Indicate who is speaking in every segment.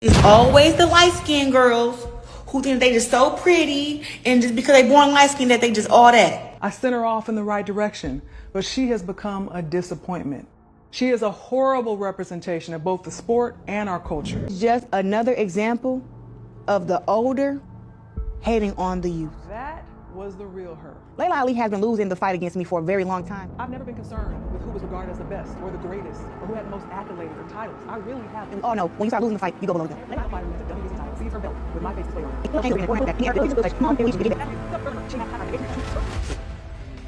Speaker 1: It's always the light-skinned girls who think they just so pretty, and just because they born light-skinned that they just all that.
Speaker 2: I sent her off in the right direction, but she has become a disappointment. She is a horrible representation of both the sport and our culture.
Speaker 1: Just another example of the older hating on the youth.
Speaker 2: That was the real her.
Speaker 1: Laila has been losing the fight against me for a very long time.
Speaker 2: I've never been concerned with who was regarded as the best or the greatest or who had the most accolades or titles. I really haven't.
Speaker 1: Oh no, when you start losing the fight, you go below them.
Speaker 2: Laila fighter wins a WBC title, sees her belt with my face displayed on it.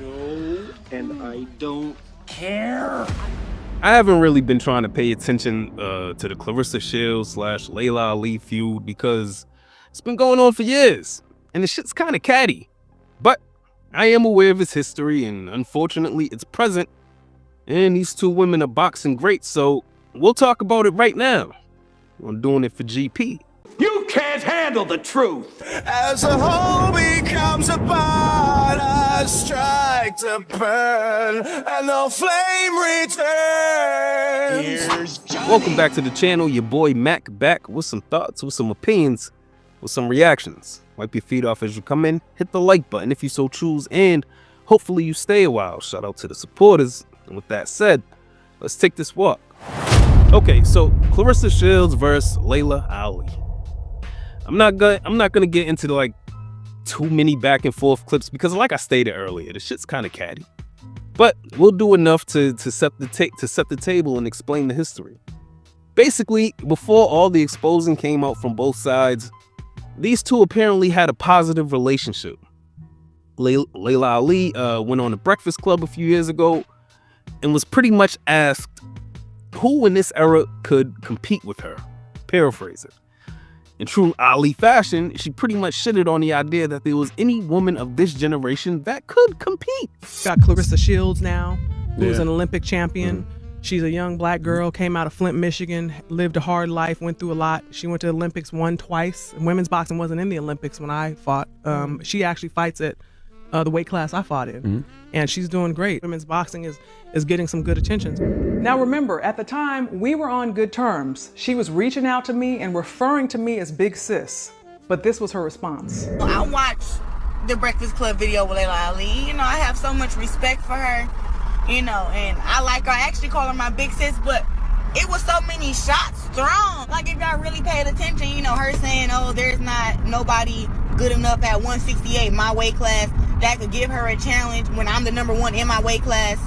Speaker 3: No, and I don't care.
Speaker 4: I haven't really been trying to pay attention to the Claressa Shields / Laila Ali feud because it's been going on for years, and the shit's kind of catty. But I am aware of its history, and unfortunately, it's present. And these two women are boxing greats, so we'll talk about it right now. I'm doing it for GP.
Speaker 3: You can't handle the truth.
Speaker 5: As a whole becomes apart, I strike to burn, and the flame returns.
Speaker 4: Welcome back to the channel. Your boy Mac back with some thoughts, with some opinions, with some reactions. Wipe your feet off as you come in. Hit the like button if you so choose, and hopefully you stay a while. Shout out to the supporters. And with that said, let's take this walk. Okay, so Claressa Shields versus Laila Ali. I'm not gonna get into like too many back and forth clips because, like I stated earlier, the shit's kind of catty. But we'll do enough to set the table and explain the history. Basically, before all the exposing came out from both sides, these two apparently had a positive relationship. Laila Ali went on the Breakfast Club a few years ago and was pretty much asked who in this era could compete with her. Paraphrase it. In true Ali fashion, she pretty much shitted on the idea that there was any woman of this generation that could compete.
Speaker 2: Got Claressa Shields now, who's an Olympic champion. She's a young black girl, came out of Flint, Michigan, lived a hard life, went through a lot. She went to the Olympics, won twice. Women's boxing wasn't in the Olympics when I fought. She actually fights at the weight class I fought in. And she's doing great. Women's boxing is getting some good attention. Now remember, at the time, we were on good terms. She was reaching out to me and referring to me as Big Sis, but this was her response.
Speaker 1: I watched the Breakfast Club video with Laila Ali. You know, I have so much respect for her, you know, and I like her. I actually call her my big sis, but it was so many shots thrown. Like, if y'all really paid attention, you know, her saying, oh, there's not nobody good enough at 168, my weight class, that could give her a challenge when I'm the #1 in my weight class.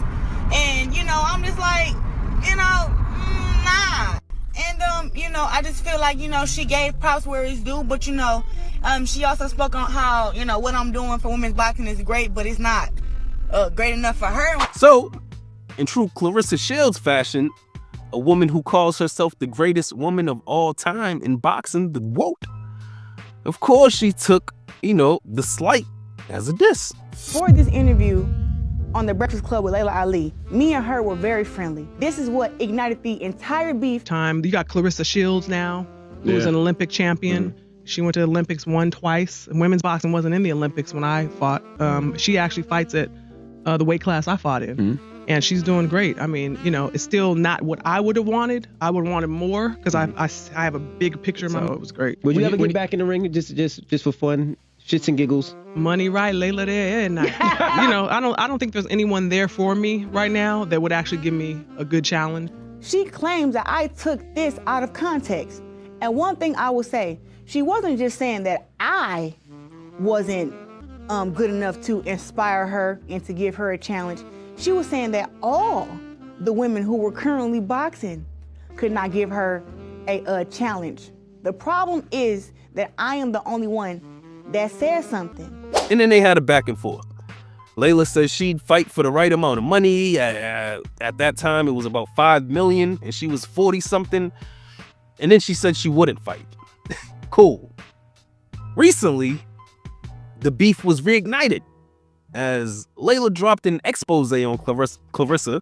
Speaker 1: And, you know, I'm just like, you know, nah. And, you know, I just feel like, you know, she gave props where it's due, but, you know, she also spoke on how, you know, what I'm doing for women's boxing is great, but it's not great enough for her.
Speaker 4: So, in true Claressa Shields fashion, a woman who calls herself the greatest woman of all time in boxing, the GOAT, of course she took, you know, the slight as a diss.
Speaker 1: For this interview on the Breakfast Club with Laila Ali, me and her were very friendly. This is what ignited the entire beef.
Speaker 2: You got Claressa Shields now, who's an Olympic champion. She went to the Olympics, won twice. Women's boxing wasn't in the Olympics when I fought. She actually fights at the weight class I fought in. And she's doing great. I mean, you know, it's still not what I would have wanted. I would have wanted more because I have a big picture in my head. It was great.
Speaker 6: Would you ever get back in the ring just for fun, shits and giggles?
Speaker 2: Money right, Laila there, and you know, I don't think there's anyone there for me right now that would actually give me a good challenge.
Speaker 1: She claims that I took this out of context. And one thing I will say, she wasn't just saying that I wasn't good enough to inspire her and to give her a challenge. She was saying that all the women who were currently boxing could not give her a challenge. The problem is that I am the only one that says something.
Speaker 4: And then they had a back and forth. Laila says she'd fight for the right amount of money. At that time, it was about $5 million, and she was 40-something. And then she said she wouldn't fight. Cool. Recently, the beef was reignited as Laila dropped an expose on Claressa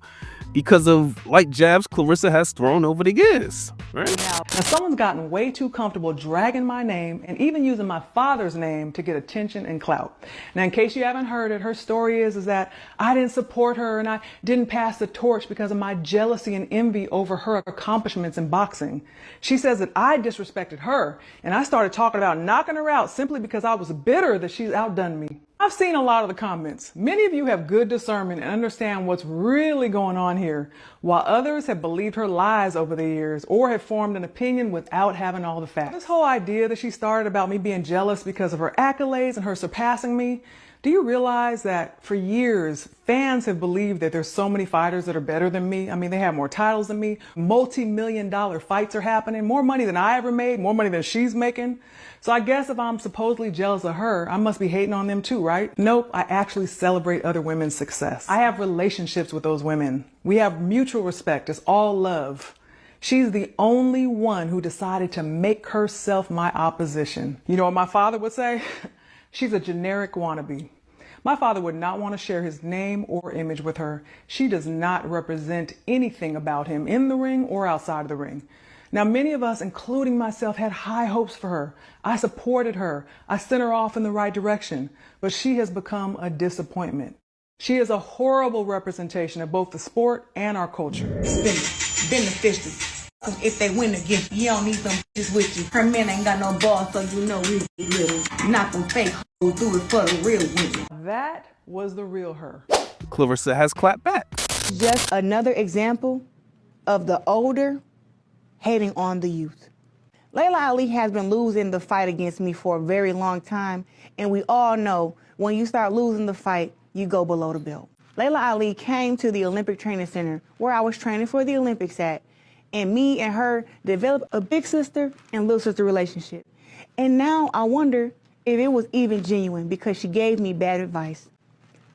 Speaker 4: because of light jabs Claressa has thrown over the years. Right?
Speaker 1: Now,
Speaker 2: Now, someone's gotten way too comfortable dragging my name and even using my father's name to get attention and clout. Now, in case you haven't heard it, her story is that I didn't support her and I didn't pass the torch because of my jealousy and envy over her accomplishments in boxing. She says that I disrespected her and I started talking about knocking her out simply because I was bitter that she's outdone me. I've seen a lot of the comments. Many of you have good discernment and understand what's really going on here, while others have believed her lies over the years or have formed an opinion without having all the facts. This whole idea that she started about me being jealous because of her accolades and her surpassing me, do you realize that for years, fans have believed that there's so many fighters that are better than me? I mean, they have more titles than me, multi-million-dollar fights are happening, more money than I ever made, more money than she's making. So I guess if I'm supposedly jealous of her, I must be hating on them too, right? Nope, I actually celebrate other women's success. I have relationships with those women. We have mutual respect. It's all love. She's the only one who decided to make herself my opposition. You know what my father would say? She's a generic wannabe. My father would not want to share his name or image with her. She does not represent anything about him in the ring or outside of the ring. Now, many of us, including myself, had high hopes for her. I supported her. I sent her off in the right direction, but she has become a disappointment. She is a horrible representation of both the sport and our culture.
Speaker 1: Beneficial. Cause if they win again, you don't need them bitches with you. Her man ain't got no balls, so you know we little. Not them fake hoes, do it for the real women.
Speaker 2: That was the real her.
Speaker 4: Claressa has clapped back.
Speaker 1: Just another example of the older hating on the youth. Laila Ali has been losing the fight against me for a very long time, and we all know when you start losing the fight, you go below the belt. Laila Ali came to the Olympic Training Center where I was training for the Olympics at, and me and her developed a big sister and little sister relationship. And now I wonder if it was even genuine because she gave me bad advice.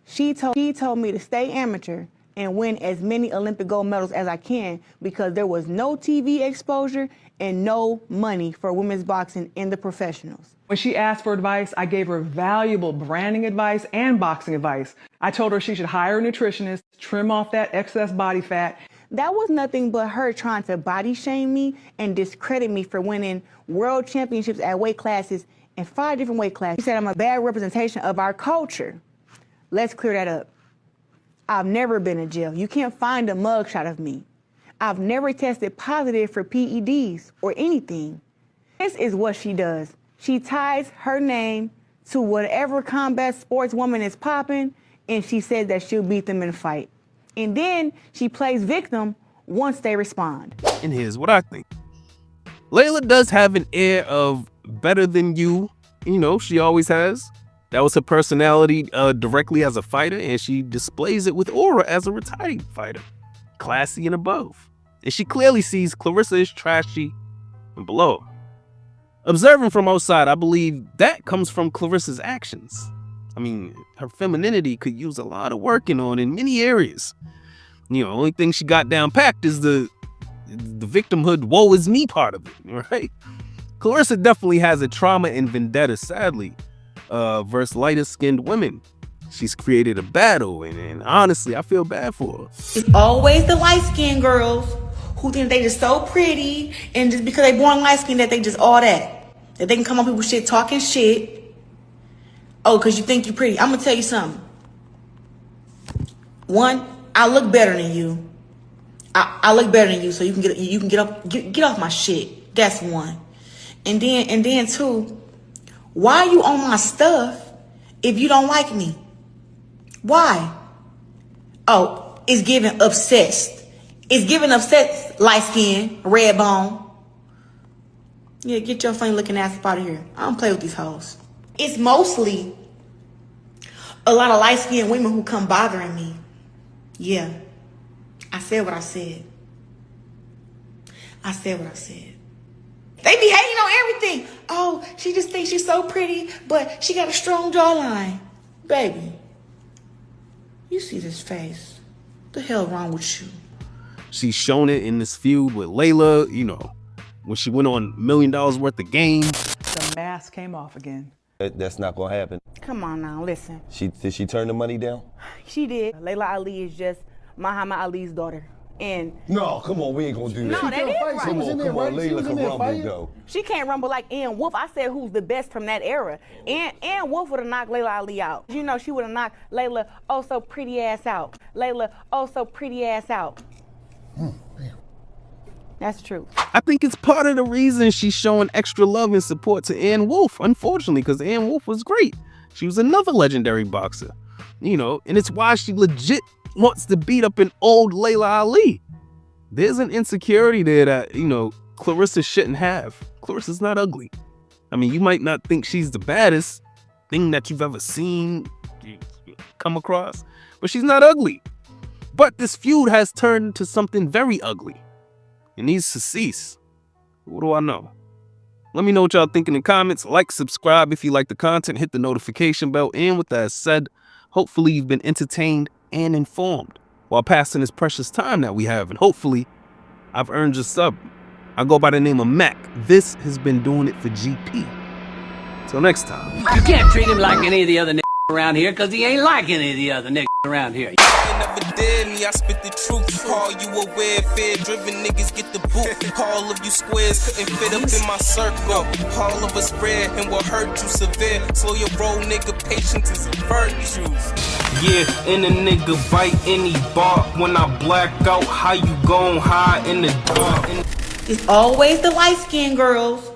Speaker 1: She told me to stay amateur and win as many Olympic gold medals as I can because there was no TV exposure and no money for women's boxing in the professionals.
Speaker 2: When she asked for advice, I gave her valuable branding advice and boxing advice. I told her she should hire a nutritionist, trim off that excess body fat.
Speaker 1: That was nothing but her trying to body shame me and discredit me for winning world championships at weight classes in 5 different weight classes. She said I'm a bad representation of our culture. Let's clear that up. I've never been in jail. You can't find a mugshot of me. I've never tested positive for PEDs or anything. This is what she does. She ties her name to whatever combat sports woman is popping, and she says that she'll beat them in a fight. And then she plays victim once they respond.
Speaker 4: And here's what I think. Laila does have an air of better than you. You know, she always has. That was her personality directly as a fighter, and she displays it with aura as a retired fighter. Classy and above. And she clearly sees Claressa as trashy and below. Observing from outside, I believe that comes from Claressa's actions. I mean, her femininity could use a lot of working on in many areas. You know, the only thing she got down packed is the victimhood woe is me part of it, right? Claressa definitely has a trauma and vendetta, sadly, versus lighter-skinned women. She's created a battle, and honestly, I feel bad for her.
Speaker 1: It's always the light-skinned girls who think they just so pretty, and just because they born light-skinned that they just all that. That they can come on people's shit talking shit. Oh, because you think you're pretty. I'm going to tell you something. One, I look better than you. I look better than you, so you can get off my shit. That's one. And then two, why are you on my stuff if you don't like me? Why? Oh, it's giving obsessed. It's giving obsessed, light skin, red bone. Yeah, get your funny looking ass up out of here. I don't play with these hoes. It's mostly a lot of light skinned women who come bothering me. Yeah, I said what I said. I said what I said. They be hating on everything. Oh, she just thinks she's so pretty, but she got a strong jawline. Baby, you see this face. What the hell wrong with you?
Speaker 4: She's shown it in this feud with Laila, you know, when she went on $1 million worth of games.
Speaker 2: The mask came off again.
Speaker 7: That's not gonna happen.
Speaker 1: Come on now, listen.
Speaker 7: Did she turn the money down?
Speaker 1: She did. Laila Ali is just Muhammad Ali's daughter.
Speaker 7: And
Speaker 8: no, come on, we ain't gonna do that.
Speaker 7: no, that is right.
Speaker 8: Come on, Layla can rumble though.
Speaker 7: She can't rumble like Ann Wolf. I said who's the best from that era. Ann Wolf would have knocked Laila Ali out. You know, she would have knocked Laila oh so pretty ass out. Laila oh so pretty ass out. That's true.
Speaker 4: I think it's part of the reason she's showing extra love and support to Ann Wolf, unfortunately, because Ann Wolf was great. She was another legendary boxer, you know, and it's why she legit wants to beat up an old Laila Ali. There's an insecurity there that, you know, Claressa shouldn't have. Claressa's not ugly. I mean, you might not think she's the baddest thing that you've ever seen, come across, but she's not ugly. But this feud has turned into something very ugly. It needs to cease. What do I know? Let me know what y'all think in the comments. Like, subscribe if you like the content, hit the notification bell. And with that said, hopefully you've been entertained and informed while passing this precious time that we have. And hopefully I've earned your sub. I go by the name of Mac. This has been Doing It for GP. Till next time.
Speaker 9: You can't treat him like any of the other niggas around here, because he ain't like any of the other niggas around here.
Speaker 5: Never did me, I spit the truth. All you aware, fear-driven niggas get the boot. All of you squares couldn't fit up in my circle. All of us rare and will hurt you severe. Slow your roll, nigga, patience is a virtue. Yeah, and a nigga bite any bark. When I black out, how you gon' hide in the dark?
Speaker 1: It's always the light-skinned girls